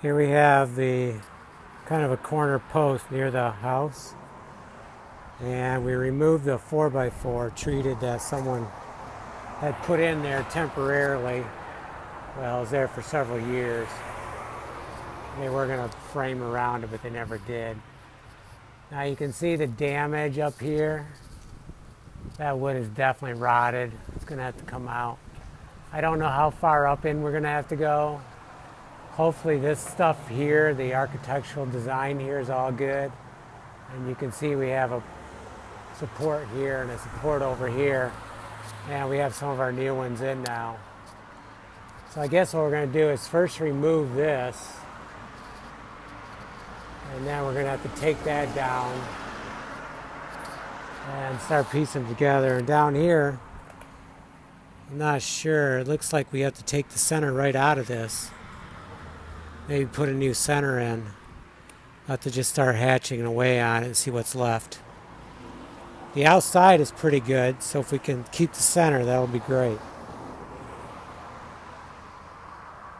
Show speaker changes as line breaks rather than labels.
Here we have the kind of a corner post near the house, and we removed the 4x4 treated that someone had put in there temporarily. Well, it was there for several years. They were going to frame around it, but they never did. Now you can see the damage up here. That wood is definitely rotted. It's going to have to come out. I don't know how far up in we're going to have to go. Hopefully this stuff here, the architectural design here, is all good. And you can see we have a support here and a support over here. And we have some of our new ones in now. So I guess what we're going to do is first remove this. And then we're going to have to take that down and start piecing them together. And down here, I'm not sure. It looks like we have to take the center right out of this. Maybe put a new center in. I'll have to just start hatching away on it and see what's left. The outside is pretty good, so if we can keep the center, that'll be great.